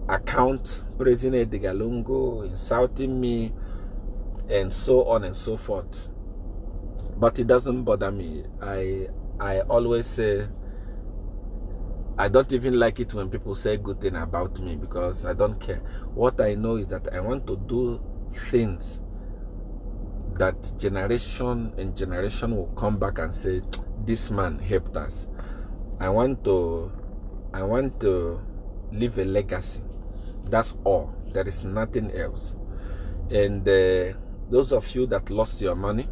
account, President Edgar Lungu insulting me and so on and so forth. But it doesn't bother me. I always say I don't even like it when people say good thing about me, because I don't care. What I know is that I want to do things that generation and generation will come back and say, this man helped us. I want to leave a legacy. That's all. There is nothing else. And those of you that lost your money,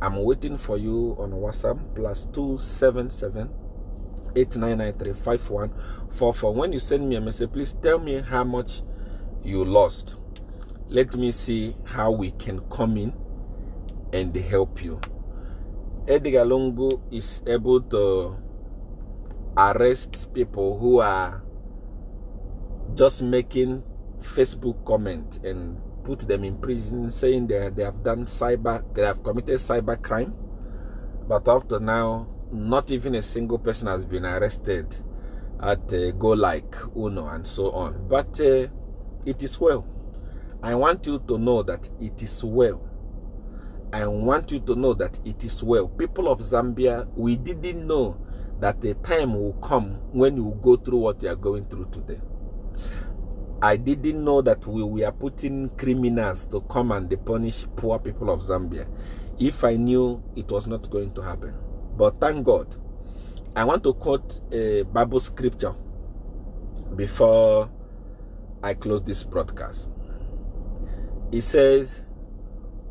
I'm waiting for you on WhatsApp, +277 8993 5144. When you send me a message, please tell me how much you lost. Let me see how we can come in and help you. Edgar Lungu is able to arrest people who are just making Facebook comments and put them in prison, saying they have committed cyber crime. But up to now, not even a single person has been arrested at Go Like, Uno, and so on. But it is well. I want you to know that it is well. I want you to know that it is well. People of Zambia, we didn't know that the time will come when you go through what you are going through today. I didn't know that we are putting criminals to come and punish poor people of Zambia. If I knew, it was not going to happen. But thank God. I want to quote a Bible scripture before I close this broadcast. It says,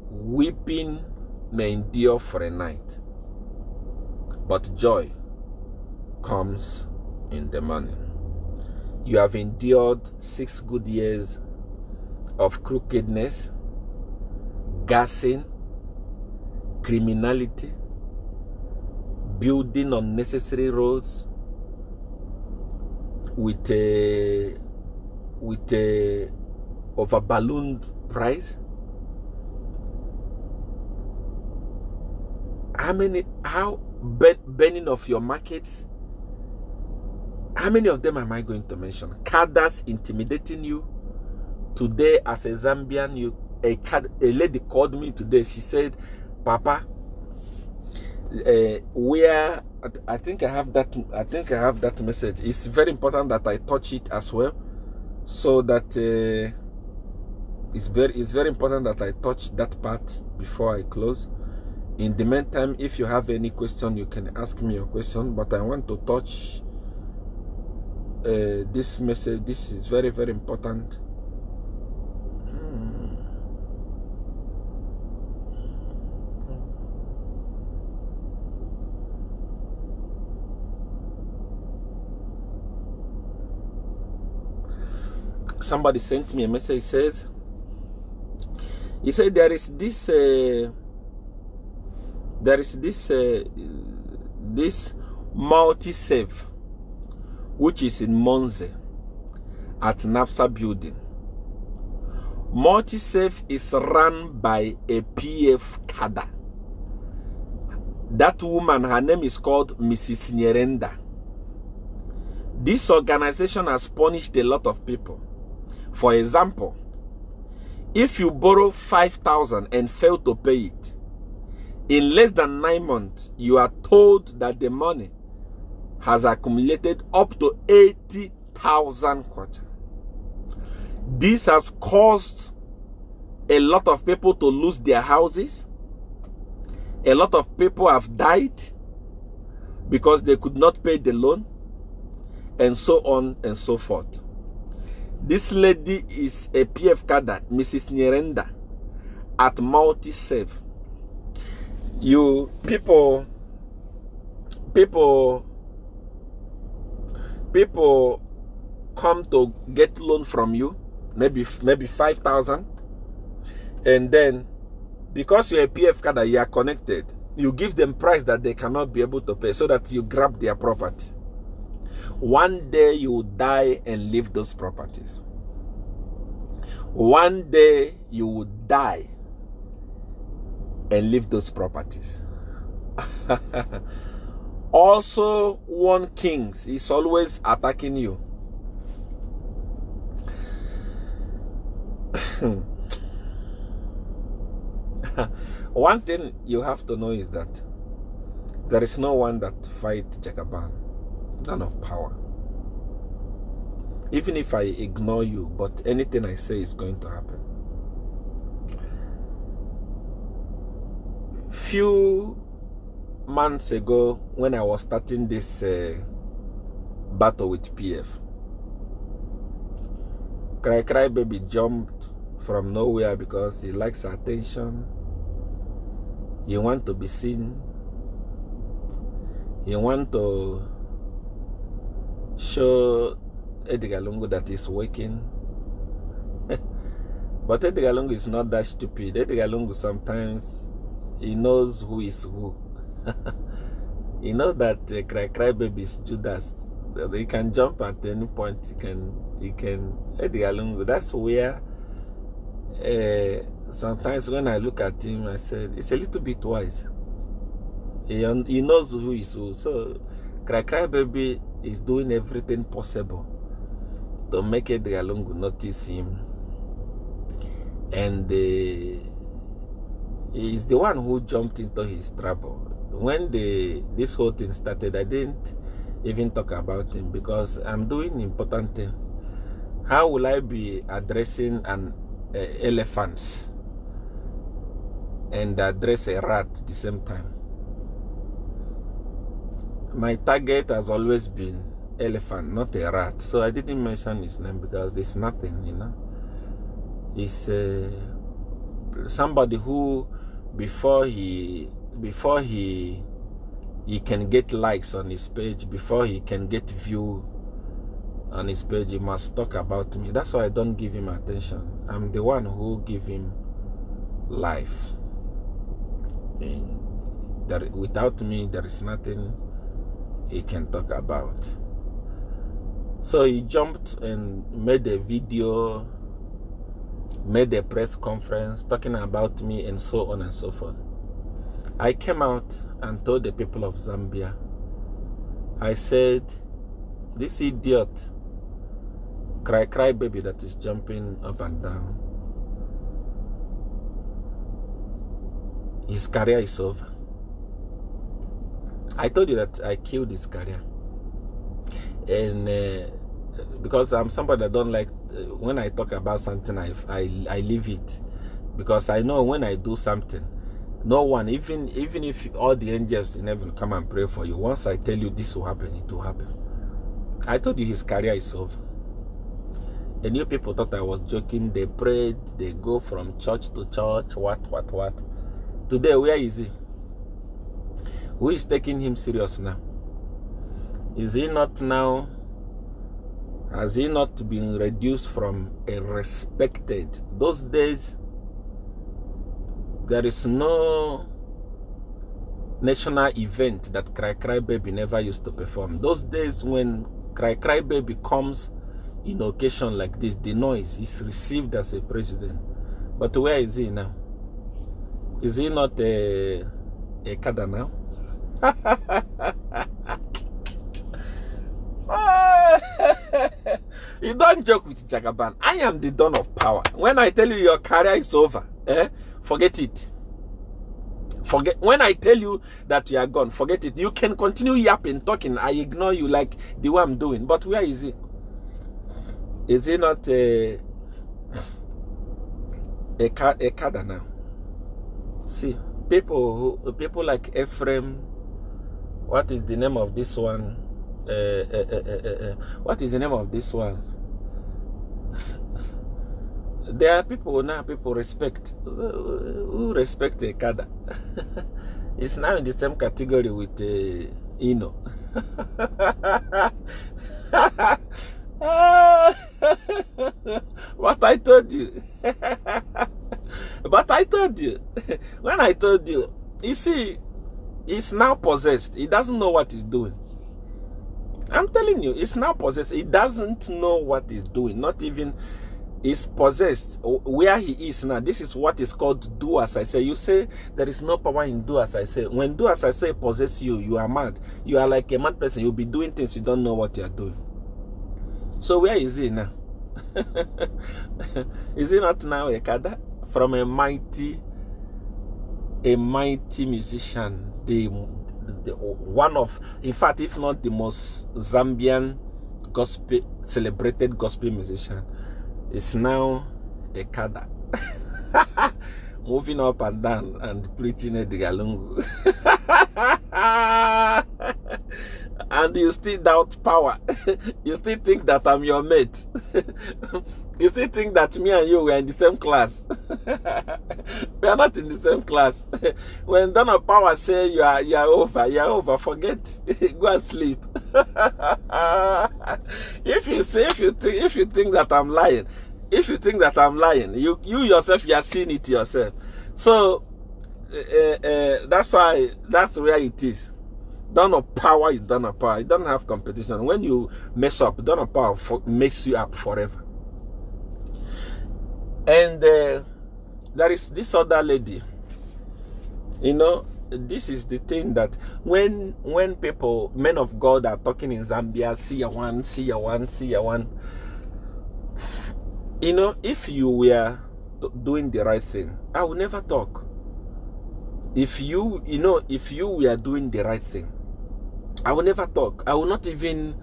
weeping may endure for a night, but joy comes in the morning. You have endured 6 good years of crookedness, gassing, criminality, building unnecessary roads with a over-ballooned price. How burning of your markets? How many of them am I going to mention? Cadres intimidating you. Today, as a Zambian, a lady called me today. She said, Papa, where I think I have that message. It's very important that I touch it as well, so that it's very important that I touch that part before I close. In the meantime, if you have any question, you can ask me your question, but I want to touch this message. This is very, very important. Somebody sent me a message. He said there is this multi-save which is in Monze at NAPSA building. Multi-save is run by a PF cadre. That woman, her name is called Mrs. Nyerenda. This organization has punished a lot of people. For example, if you borrow 5,000 and fail to pay it, in less than 9 months, you are told that the money has accumulated up to 80,000 kwacha. This has caused a lot of people to lose their houses. A lot of people have died because they could not pay the loan, and so on and so forth. This lady is a PF cadre, Mrs. Nyerenda, at multi-save. You people come to get loan from you, maybe 5,000, and then because you're a PF cadre, you are connected, you give them price that they cannot be able to pay, so that you grab their property. One day you will die and leave those properties. One day you will die and leave those properties. Also, one king is always attacking you. One thing you have to know is that there is no one that fights Jagaban. None of power. Even if I ignore you, but anything I say is going to happen. Few months ago, when I was starting this battle with PF, Cry Baby jumped from nowhere because he likes attention. He wants to be seen. He wants to show Edgar Lungu that is working. But Edgar Lungu is not that stupid. Edgar Lungu sometimes he knows who is who. He knows that Cry Baby is Judas. He can jump at any point. He can Edgar Lungu. That's where sometimes when I look at him, I said it's a little bit wise. He knows who is who. So Cry Baby is doing everything possible to make Edgar Lungu notice him, and he's the one who jumped into his trouble. When this whole thing started, I didn't even talk about him because I'm doing important thing. How will I be addressing an elephant and address a rat at the same time? My target has always been elephant, not a rat. So I didn't mention his name because it's nothing, you know. It's somebody who before he can get likes on his page, before he can get view on his page, he must talk about me. That's why I don't give him attention. I'm the one who give him life. And without me, there is nothing he can talk about. So he jumped and made a video, made a press conference talking about me and so on and so forth. I came out and told the people of Zambia, I said, this idiot, cry baby that is jumping up and down, his career is over. I told you that I killed his career. And because I'm somebody that don't like, when I talk about something, I leave it. Because I know when I do something, no one, even if all the angels in heaven come and pray for you, once I tell you this will happen, it will happen. I told you his career is over. And you people thought I was joking. They prayed, they go from church to church, what. Today, where is he? Who is taking him serious now? Is he not now? Has he not been reduced from a respected? Those days, there is no national event that Cry Baby never used to perform. Those days when Cry Baby comes in occasion like this, the noise is received as a president. But where is he now? Is he not a kada now? You don't joke with Jagaban. I am the dawn of power. When I tell you your career is over, forget it. Forget. When I tell you that you are gone, forget it. You can continue yapping, talking. I ignore you like the way I'm doing. But where is he? Is he not a kada now? See, people like Ephraim. What is the name of this one? What is the name of this one? There are people now, people respect. Who respect a kada? It's now in the same category with Ino. What I told you. But I told you. When I told you, you see, he's now possessed. He doesn't know what he's doing. I'm telling you, he's now possessed. He doesn't know what he's doing. Not even, he's possessed. Where he is now, this is what is called do as I say. You say there is no power in do as I say. When do as I say possess you, you are mad. You are like a mad person. You'll be doing things you don't know what you are doing. So where is he now? Is he not now a kada? From a mighty musician, the one of, in fact, if not the most Zambian gospel celebrated gospel musician, is now a kada. Moving up and down and preaching at the Galungu. And you still doubt power. You still think that I'm your mate. You still think that me and you were in the same class. We are not in the same class. When Donna Power say you are over, forget. Go and sleep. If you think that I'm lying, you yourself, you are seeing it yourself. So that's where it is. Dawn of power is dawn of power. It doesn't have competition. When you mess up, dawn of power makes you up forever. And there is this other lady. You know, this is the thing that when people, men of God, are talking in Zambia, see a one. You know, if you were doing the right thing, I would never talk. If you were doing the right thing, I will never talk. I will not even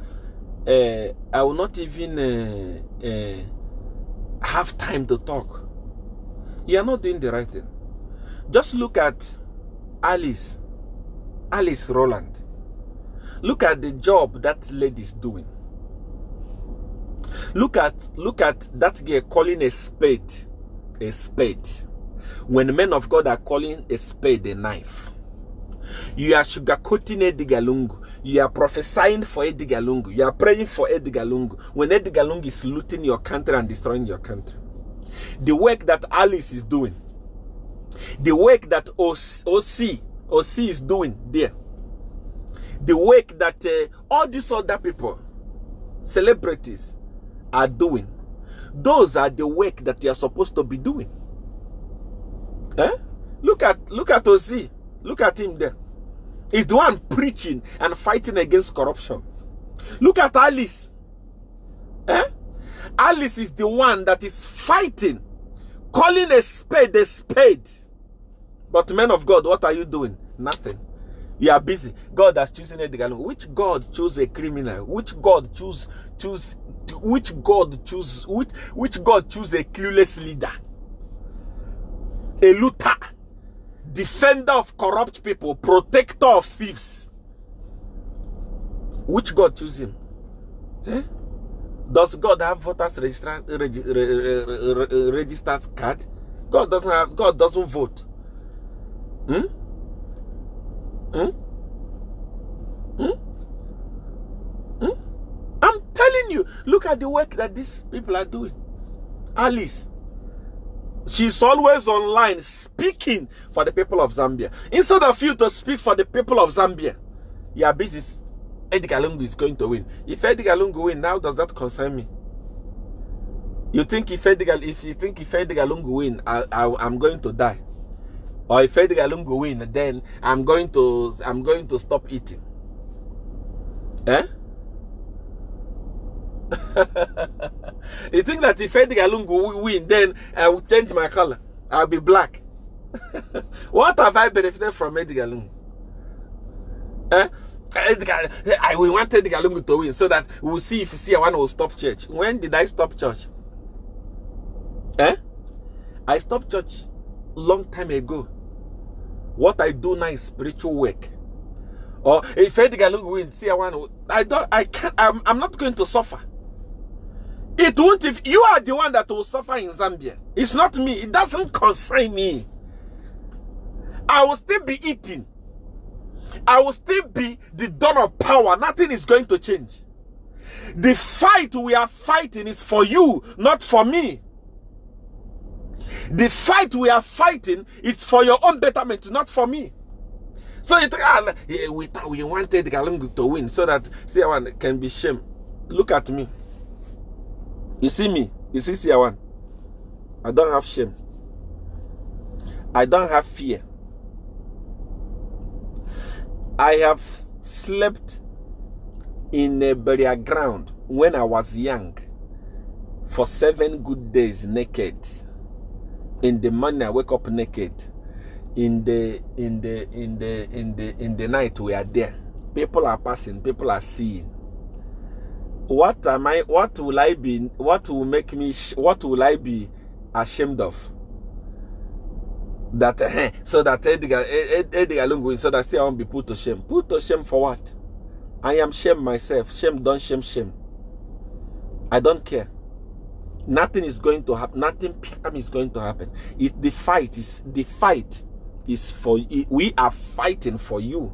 have time to talk. You are not doing the right thing. Just look at Alice Roland. Look at the job that lady is doing. Look at that girl calling a spade a spade, when the men of God are calling a spade a knife. You are sugarcoating Edgar Lungu. You are prophesying for Edgar Lungu. You are praying for Edgar Lungu when Edgar Lungu is looting your country and destroying your country. The work that Alice is doing, the work that OC is doing there, the work that all these other people, celebrities, are doing, those are the work that you are supposed to be doing. Look at OC. Look at him there. He's the one preaching and fighting against corruption. Look at Alice. Alice is the one that is fighting, calling a spade a spade. But men of God, what are you doing? Nothing. You are busy. God has chosen Edgar Lungu. Which God choose a criminal? Which God choose a clueless leader? A looter, defender of corrupt people, protector of thieves. Which God choose him? Does God have voters registered card? God doesn't vote. I'm telling you, look at the work that these people are doing. Alice, she's always online speaking for the people of Zambia. Instead of you to speak for the people of Zambia, you are busy. Edgar Lungu is going to win. If Edgar Lungu win, now does that concern me? You think if you think Edgar Lungu win, I'm going to die? Or if Edgar Lungu win, then I'm going to stop eating? You think that if Edgar Lungu win, then I will change my color? I'll be black. What have I benefited from Edgar Lungu? We want Edgar Lungu to win so that we'll see if Seer will stop church. When did I stop church? I stopped church long time ago. What I do now is spiritual work. Or if Edgar Lungu wins, Seer I'm not going to suffer. It won't. If you are the one that will suffer in Zambia, it's not me. It doesn't concern me. I will still be eating. I will still be the dawn of power. Nothing is going to change. The fight we are fighting is for you, not for me. The fight we are fighting is for your own betterment, not for me. So we wanted Edgar Lungu to win so that Seer can be shamed. Look at me. You see me? You see Seer? I don't have shame. I don't have fear. I have slept in a burial ground when I was young for 7 good days naked. In the morning I wake up naked. In the night we are there. People are passing, people are seeing. What will I be ashamed of? That so that Edgar Lungu, so that Seer won't be put to shame. Put to shame for what? I am shame myself. Shame, don't shame. I don't care. Nothing is going to happen. Nothing is going to happen. The fight is for you. We are fighting for you.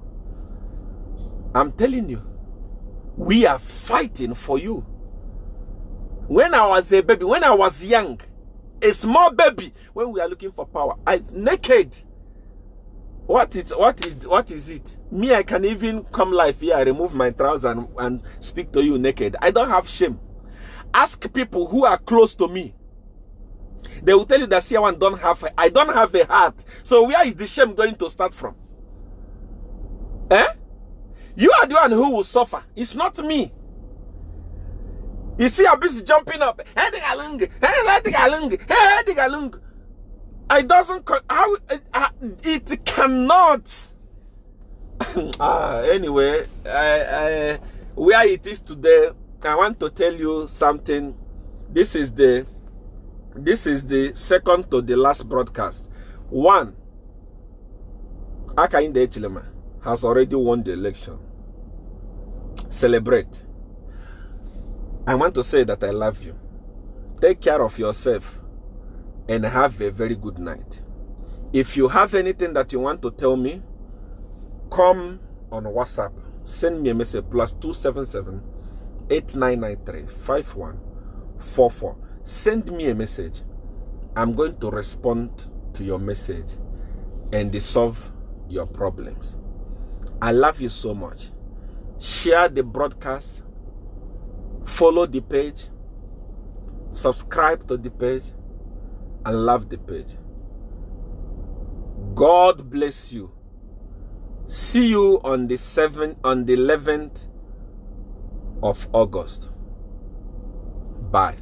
I'm telling you. We are fighting for you. When I was a baby, when I was young, a small baby, when we are looking for power, I naked. What is it? Me, I can even come live here, I remove my trousers and speak to you naked. I don't have shame. Ask people who are close to me. They will tell you that Seer I don't have a heart. So where is the shame going to start from? You are the one who will suffer. It's not me. You see I'm busy jumping up. Edgar Lungu. It cannot. Anyway, where it is today, I want to tell you something. This is the second to the last broadcast. One, Akainde Echilema has already won the election. Celebrate. I want to say that I love you. Take care of yourself and have a very good night. If you have anything that you want to tell me, come on WhatsApp. Send me a message, +277 8993 5144. Send me a message. I'm going to respond to your message and solve your problems. I love you so much. Share the broadcast. Follow the page. Subscribe to the page. And love the page. God bless you. See you on the 11th of August. Bye.